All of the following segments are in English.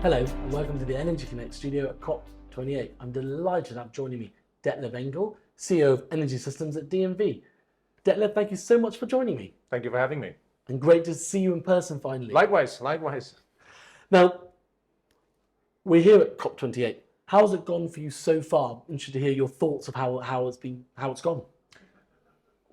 Hello and welcome to the Energy Connect studio at COP28. I'm delighted to have joining me Ditlev Engel, CEO of Energy Systems at DNV. Ditlev, thank you so much for joining me. Thank you for having me. And great to see you in person finally. Likewise. Now, we're here at COP28. How's it gone for you so far? Interested to hear your thoughts of how it's gone.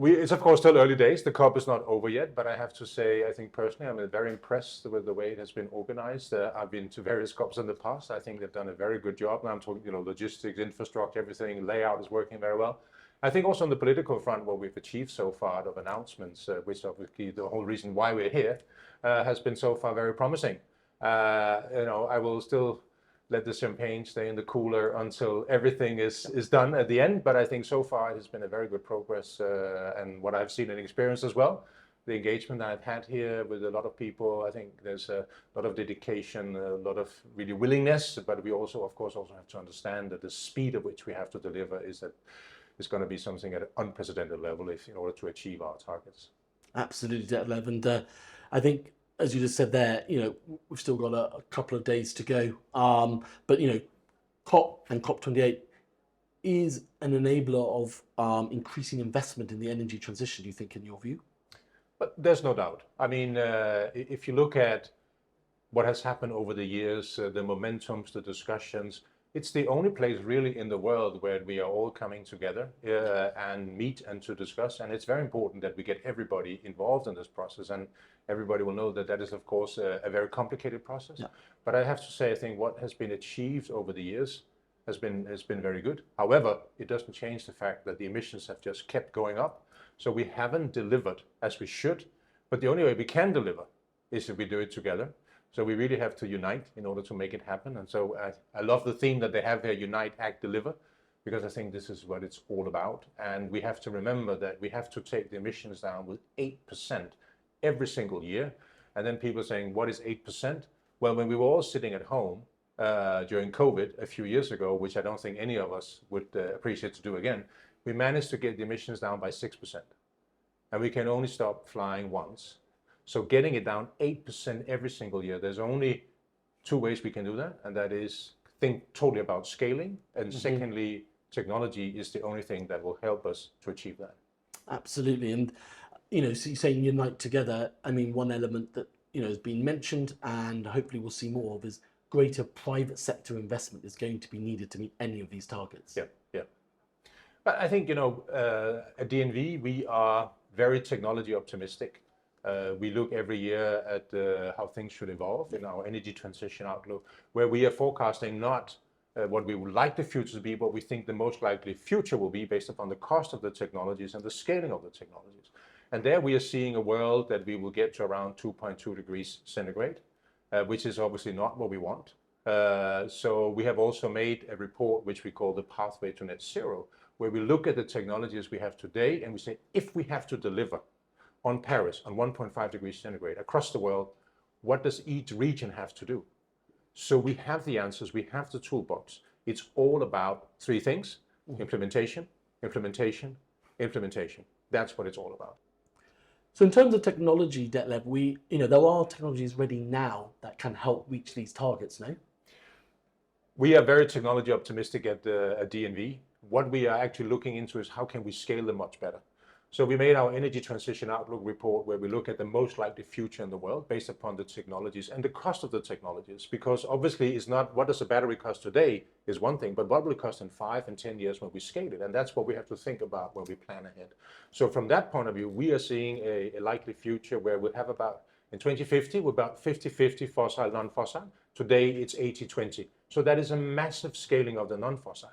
It's of course still early days. The COP is not over yet, but I have to say, I think personally, I'm very impressed with the way it has been organized. I've been to various COPs in the past. I think they've done a very good job. Now I'm talking, logistics, infrastructure, everything, layout is working very well. I think also on the political front, what we've achieved so far of announcements, which obviously the whole reason why we're here, has been so far very promising. I will still let the champagne stay in the cooler until everything is done at the end. But I think so far it has been a very good progress, and what I've seen and experienced as well, the engagement that I've had here with a lot of people, I think there's a lot of dedication, a lot of really willingness, but we also, of course, also have to understand that the speed at which we have to deliver is going to be something at an unprecedented level in order to achieve our targets. Absolutely, Ditlev. And I think, as you just said there, we've still got a couple of days to go. But COP and COP28 is an enabler of increasing investment in the energy transition, do you think, in your view? But there's no doubt. I mean, if you look at what has happened over the years, the momentums, the discussions, it's the only place really in the world where we are all coming together and meet and to discuss. And it's very important that we get everybody involved in this process. And everybody will know that that is, of course, a very complicated process. Yeah. But I have to say, I think what has been achieved over the years has been very good. However, it doesn't change the fact that the emissions have just kept going up. So we haven't delivered as we should. But the only way we can deliver is if we do it together. So we really have to unite in order to make it happen. And so I love the theme that they have here, Unite, Act, Deliver, because I think this is what it's all about. And we have to remember that we have to take the emissions down with 8% every single year. And then people are saying, what is 8%? Well, when we were all sitting at home during COVID a few years ago, which I don't think any of us would appreciate to do again, we managed to get the emissions down by 6%. And we can only stop flying once. So getting it down 8% every single year, there's only two ways we can do that. And that is think totally about scaling. And secondly, technology is the only thing that will help us to achieve that. Absolutely. And, so you're saying unite together. I mean, one element that, has been mentioned and hopefully we'll see more of is greater private sector investment is going to be needed to meet any of these targets. Yeah. But I think, at DNV, we are very technology optimistic. We look every year at how things should evolve in our energy transition outlook, where we are forecasting not what we would like the future to be, but we think the most likely future will be based upon the cost of the technologies and the scaling of the technologies. And there we are seeing a world that we will get to around 2.2 degrees centigrade, which is obviously not what we want. So we have also made a report which we call the Pathway to Net Zero, where we look at the technologies we have today and we say, if we have to deliver on Paris, on 1.5 degrees centigrade across the world, what does each region have to do? So we have the answers, we have the toolbox. It's all about three things: implementation, implementation, implementation. That's what it's all about. So in terms of technology, Ditlev, there are technologies ready now that can help reach these targets, no? We are very technology optimistic at DNV. What we are actually looking into is how can we scale them much better. So we made our energy transition outlook report where we look at the most likely future in the world based upon the technologies and the cost of the technologies, because obviously it's not what does a battery cost today is one thing, but what will it cost in 5 and 10 years when we scale it? And that's what we have to think about when we plan ahead. So from that point of view, we are seeing a likely future where we'll have about, in 2050, we're about 50-50 fossil, non-fossil. Today it's 80-20. So that is a massive scaling of the non-fossil.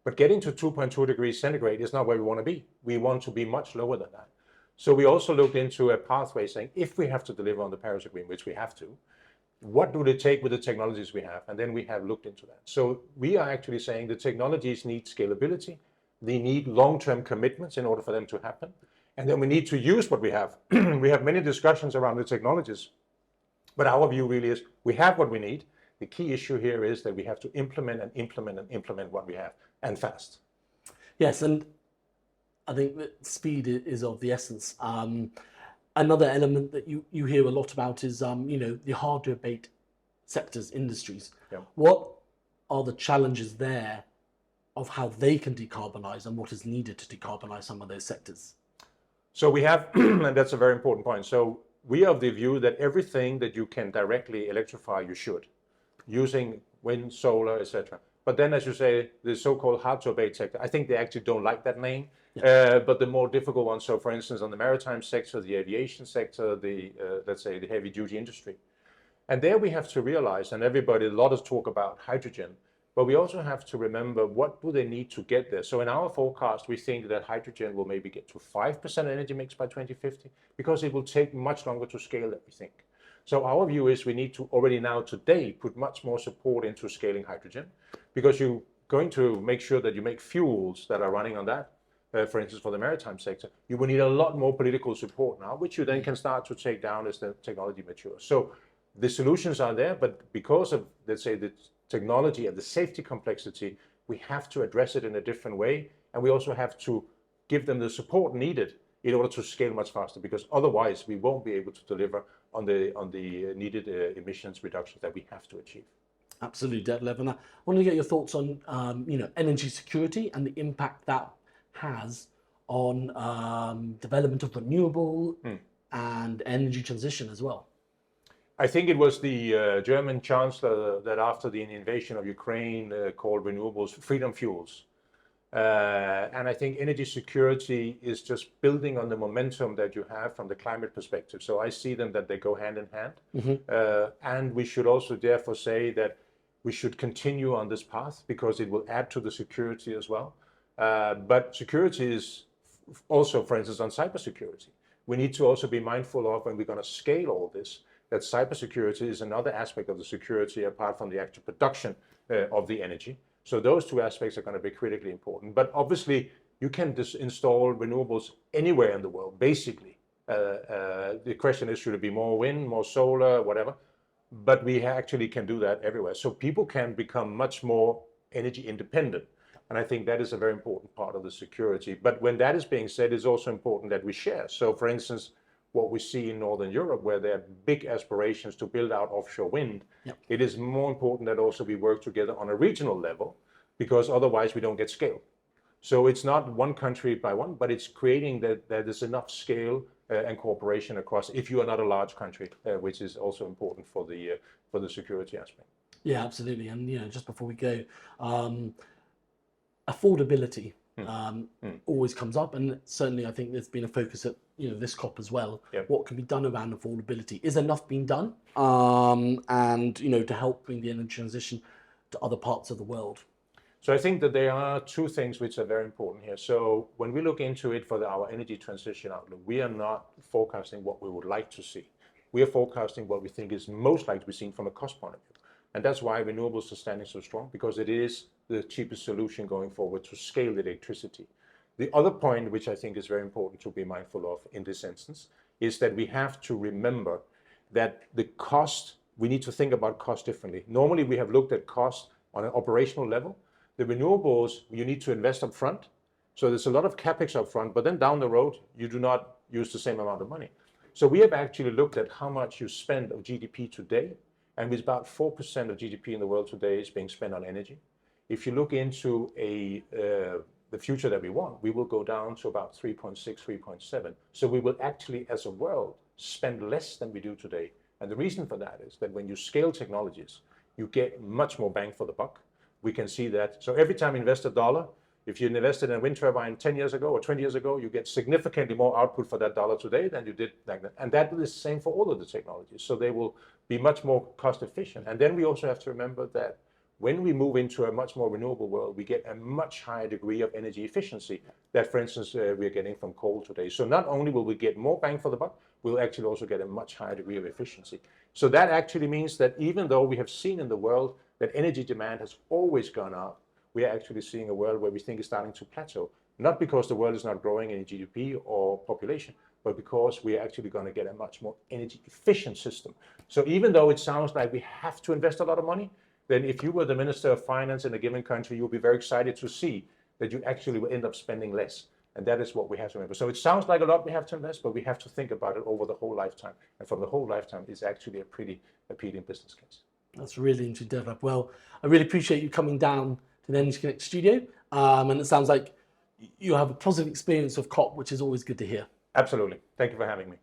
But getting to 2.2 degrees centigrade is not where we want to be. We want to be much lower than that. So we also looked into a pathway saying, if we have to deliver on the Paris Agreement, which we have to, what would it take with the technologies we have? And then we have looked into that. So we are actually saying the technologies need scalability. They need long-term commitments in order for them to happen. And then we need to use what we have. We have many discussions around the technologies. But our view really is we have what we need. The key issue here is that we have to implement and implement and implement what we have, and fast. Yes, and I think that speed is of the essence. Another element that you hear a lot about is, the hard to abate sectors, industries. Yeah. What are the challenges there of how they can decarbonize and what is needed to decarbonize some of those sectors? So we have, and that's a very important point. So we are of the view that everything that you can directly electrify, you should, using wind, solar, etc. But then, as you say, the so-called hard to abate sector, I think they actually don't like that name. But the more difficult ones, so for instance, on the maritime sector, the aviation sector, the let's say the heavy duty industry. And there we have to realize, and everybody, a lot of talk about hydrogen, but we also have to remember what do they need to get there. So in our forecast, we think that hydrogen will maybe get to 5% energy mix by 2050, because it will take much longer to scale than we think. So our view is we need to already now today put much more support into scaling hydrogen, because you're going to make sure that you make fuels that are running on that. For instance, for the maritime sector, you will need a lot more political support now, which you then can start to take down as the technology matures. So the solutions are there, but because of, let's say, the technology and the safety complexity, we have to address it in a different way. And we also have to give them the support needed in order to scale much faster, because otherwise we won't be able to deliver on the needed emissions reductions that we have to achieve. Absolutely, Ditlev. And I want to get your thoughts on energy security and the impact that has on development of renewable and energy transition as well. I think it was the German chancellor that after the invasion of Ukraine called renewables freedom fuels. And I think energy security is just building on the momentum that you have from the climate perspective. So I see them that they go hand in hand. And we should also therefore say that we should continue on this path, because it will add to the security as well. But security is also, for instance, on cybersecurity. We need to also be mindful of, when we're going to scale all this, that cybersecurity is another aspect of the security apart from the actual production of the energy. So those two aspects are going to be critically important. But obviously, you can just install renewables anywhere in the world, basically. The question is, should it be more wind, more solar, whatever? But we actually can do that everywhere. So people can become much more energy independent. And I think that is a very important part of the security. But when that is being said, it's also important that we share. So for instance, what we see in Northern Europe, where there are big aspirations to build out offshore wind, it is more important that also we work together on a regional level, because otherwise we don't get scale. So it's not one country by one, but it's creating that there's enough scale and cooperation across, if you are not a large country, which is also important for the security aspect. Yeah, absolutely. And just before we go, affordability always comes up, and certainly I think there's been a focus at this COP as well. What can be done around affordability? Is enough being done? And to help bring the energy transition to other parts of the world. So I think that there are two things which are very important here. So when we look into it for our energy transition outlook, we are not forecasting what we would like to see. We are forecasting what we think is most likely to be seen from a cost point of view. And that's why renewables are standing so strong, because it is the cheapest solution going forward to scale the electricity. The other point, which I think is very important to be mindful of in this instance, is that we have to remember that the cost, we need to think about cost differently. Normally, we have looked at cost on an operational level. The renewables, you need to invest up front. So there's a lot of capex up front, but then down the road, you do not use the same amount of money. So we have actually looked at how much you spend of GDP today, and with about 4% of GDP in the world today is being spent on energy. If you look into the future that we want, we will go down to about 3.6, 3.7. So we will actually, as a world, spend less than we do today. And the reason for that is that when you scale technologies, you get much more bang for the buck. We can see that. So every time you invest $1, if you invested in a wind turbine 10 years ago or 20 years ago, you get significantly more output for that $1 today than you did back then. And that is the same for all of the technologies. So they will be much more cost efficient. And then we also have to remember that when we move into a much more renewable world, we get a much higher degree of energy efficiency that, for instance, we're getting from coal today. So not only will we get more bang for the buck, we'll actually also get a much higher degree of efficiency. So that actually means that even though we have seen in the world that energy demand has always gone up, we are actually seeing a world where we think is starting to plateau, not because the world is not growing in GDP or population, but because we are actually going to get a much more energy efficient system. So even though it sounds like we have to invest a lot of money, then if you were the Minister of Finance in a given country, you'll be very excited to see that you actually will end up spending less. And that is what we have to remember. So it sounds like a lot we have to invest, but we have to think about it over the whole lifetime. And from the whole lifetime is actually a pretty appealing business case. That's really interesting, Ditlev. Well, I really appreciate you coming down to the Energy Connect studio. And it sounds like you have a positive experience of COP, which is always good to hear. Absolutely. Thank you for having me.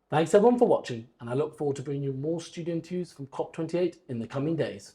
Thanks everyone for watching, and I look forward to bringing you more studio interviews from COP28 in the coming days.